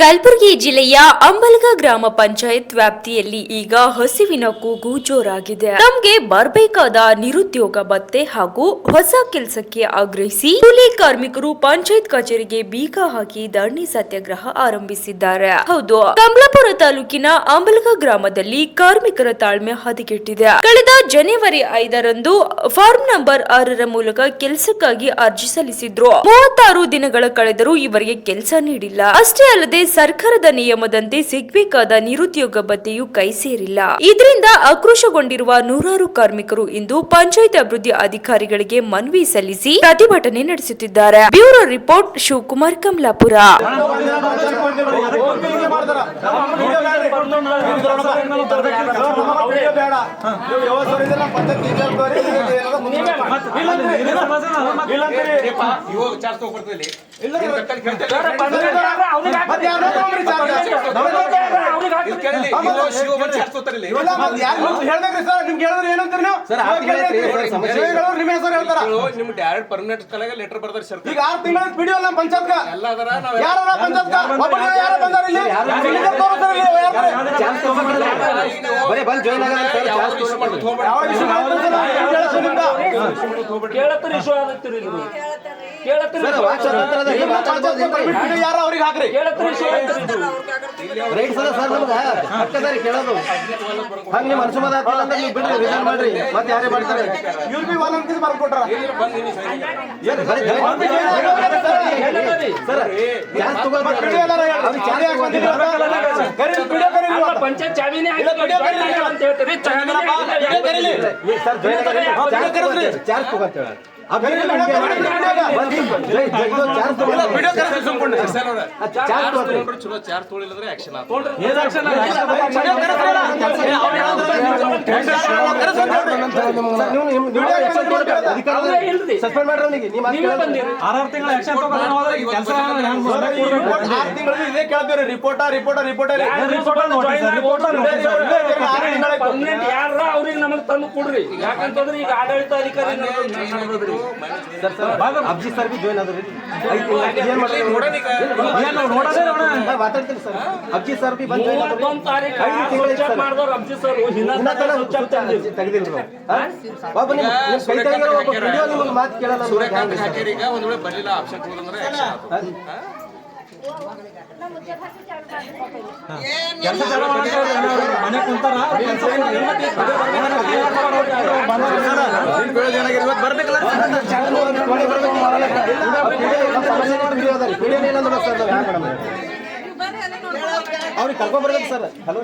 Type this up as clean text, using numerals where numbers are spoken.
ಕಲಬುರಗಿ ಜಿಲ್ಲೆಯ ಅಂಬಲ್ಗ ಗ್ರಾಮ ಪಂಚಾಯತ್ ವ್ಯಾಪ್ತಿಯಲ್ಲಿ ಈಗ ಹಸಿವಿನ ಕೂಗು ಜೋರಾಗಿದೆ. ನಮ್ಗೆ ಬರಬೇಕಾದ ನಿರುದ್ಯೋಗ ಭತ್ಯೆ ಹಾಗೂ ಹೊಸ ಕೆಲಸಕ್ಕೆ ಆಗ್ರಹಿಸಿ ಕೂಲಿ ಕಾರ್ಮಿಕರು ಪಂಚಾಯತ್ ಕಚೇರಿಗೆ ಬೀಗ ಹಾಕಿ ಧರಣಿ ಸತ್ಯಾಗ್ರಹ ಆರಂಭಿಸಿದ್ದಾರೆ. ಹೌದು, ಕಮಲಾಪುರ ತಾಲೂಕಿನ ಅಂಬಲ್ಗ ಗ್ರಾಮದಲ್ಲಿ ಕಾರ್ಮಿಕರ ತಾಳ್ಮೆ ಹದಗೆಟ್ಟಿದೆ. ಕಳೆದ ಜನವರಿ 5ರಂದು ಫಾರ್ಮ್ ನಂಬರ್ 6 ಮೂಲಕ ಕೆಲಸಕ್ಕಾಗಿ ಅರ್ಜಿ ಸಲ್ಲಿಸಿದ್ರು. 36 ದಿನಗಳ ಕಳೆದರೂ ಇವರಿಗೆ ಕೆಲಸ ನೀಡಿಲ್ಲ. ಅಷ್ಟೇ ಅಲ್ಲದೆ ಸರ್ಕಾರದ ನಿಯಮದಂತೆ ಸಿಗಬೇಕಾದ ನಿರುದ್ಯೋಗ ಭತ್ಯೆಯು ಕೈ ಸೇರಿಲ್ಲ. ಇದರಿಂದ ಆಕ್ರೋಶಗೊಂಡಿರುವ ನೂರಾರು ಕಾರ್ಮಿಕರು ಇಂದು ಪಂಚಾಯತ್ ಅಭಿವೃದ್ಧಿ ಅಧಿಕಾರಿಗಳಿಗೆ ಮನವಿ ಸಲ್ಲಿಸಿ ಪ್ರತಿಭಟನೆ ನಡೆಸುತ್ತಿದ್ದಾರೆ. Bureau report, Shivakumar, Kamalapur. Letter ಬರ್ತಾರೆ ಸರ್. ಈಗ 6 ತಿಂಗಳ ವಿಡಿಯೋ ನಮ್ಮ ಪಂಚಾಯತ್ ಎಲ್ಲ ಅದರ ನಾವು ಯಾರ ಪಂಚಾಯತ್ ಯಾರು ಬಂದಾರ ಇಲ್ಲಿ ಬರೇ ಬಂದು ಜಾಯಿನ್ ಆಗಲ್ಲ ಸರ್. ಚಾನ್ಸ್ ತಗೊಂಡು ಯಾವ ಇಶ್ಯೂ ಮಾಡ್ತಾರೆ ಕೇಳತ್ತರ ಇಶ್ಯೂ ಆಗತ್ತಿರಿ ಇದು ಕೇಳತ್ತರ ಸರ್ ವಾಟ್ಸ್ಆಪ್ ಅಂತ ವಿಡಿಯೋ ಯಾರು ಅವ್ರಿಗೆ ಹಾಕ್ರಿ ಕೇಳತ್ತರ ಇಶ್ಯೂ ಆಗತ್ತಿರಿ ಇದು ರೈಟ್ ಸರ್ ಸರ್ ನಮ್ಗೆ ಹಕ್ಕದಾರಿ ಕೇಳೋದು ಹಂಗೆ ನಿಮ್ಮ ಅನುಸಮಾನ ಆಗ್ತಿಲ್ಲ ಅಂದ್ರೆ ನೀವು ಬಿಡ್ರಿ ರಿಸೈನ್ ಮಾಡ್ರಿ ಮತ್ತೆ ಯಾರೇ ಮಾಡ್ತಾರೆ ಇವ್ರು ಬಿ ವಾಲಂಟಿಯರ್ಸ್ ಬರ್ಕೊಟ್ರ ಸರ್ ಚಾನ್ಸ್ ತಗೊಂಡು ವಿಡಿಯೋ ಎಲ್ಲ ಅವ್ರಿಗೆ ಚಾವಿ ಹಾಕಿ ಬಂದಿದ್ದೀವಿ ಕರೀರಿ ವಿಡಿಯೋ ಕರೀರಿ ಪಂಚಾಯತ್ ಚಾವಿನೇ ಹಾಕಿ ಅಂತ ಹೇಳ್ತೀರಿ ಸರ್ ಚಾರ್ಜ್ ತಗೊಂತೇಳ ಚಲೋ ಚಾರ್ಜ್ ತೊಳಿಲ್ಲದ್ರೆ ಆಕ್ಷನ್ ಸಸ್ಪೆಂಡ್ ಮಾಡ್ರಿ ಅವನಿಗೆ. ನೀವು 6 ತಿಂಗಳ ಆಕ್ಷನ್ ತಗೊಂಡು ಕೆಲಸ 6 ತಿಂಗಳು ಇದೇ ಕೇಳ್ತೀವಿ. ರಿಪೋರ್ಟ್ ಯಾರ ಅವ್ರಿಗೆ ನಮಗ್ ತಂದು ಕೊಡ್ರಿ. ಯಾಕಂತಂದ್ರೆ ಈಗ ಆಡಳಿತ ಅಧಿಕಾರಿ ಅಬ್ಜಿ ಸರ್ ಬಿ ಜಾಯಿನ್ ಆದ್ರಿ. ಮಾತಾಡ್ತೀನಿ ಸರ್. ಅಬ್ಜಿ ಸರ್ ಬಿ ಬಂದು 31 ತಾರೀಕು ಮಾಡಿದವ್ರು ಅಬ್ಜಿ ಸರ್ ತೆಗೆದಿಲ್ರು. ಒಬ್ಬ ನಿಮ್ ಕೈ ತೆಗಿರೋ ಒಬ್ಬ ವಿಡಿಯೋ ನಿಮಗೆ ಮಾತು ಕೇಳಲ್ಲ. ಹಾಕಿರೀಗ ಒಂದ್ ವೇಳೆ ಬರ್ಲಿಲ್ಲ ಆಪ್ಷನ್ ಕೊಡೋದಂದ್ರೆ ಕೆಲಸ ಚಾಲು ಮನೆ ಕುಂತಾರ ಬರ್ಬೇಕಲ್ಲ ಅವ್ರಿಗೆ ಕರ್ಕೊಂಡ್ ಬರ್ಬೇಕು ಸರ್. ಹಲೋ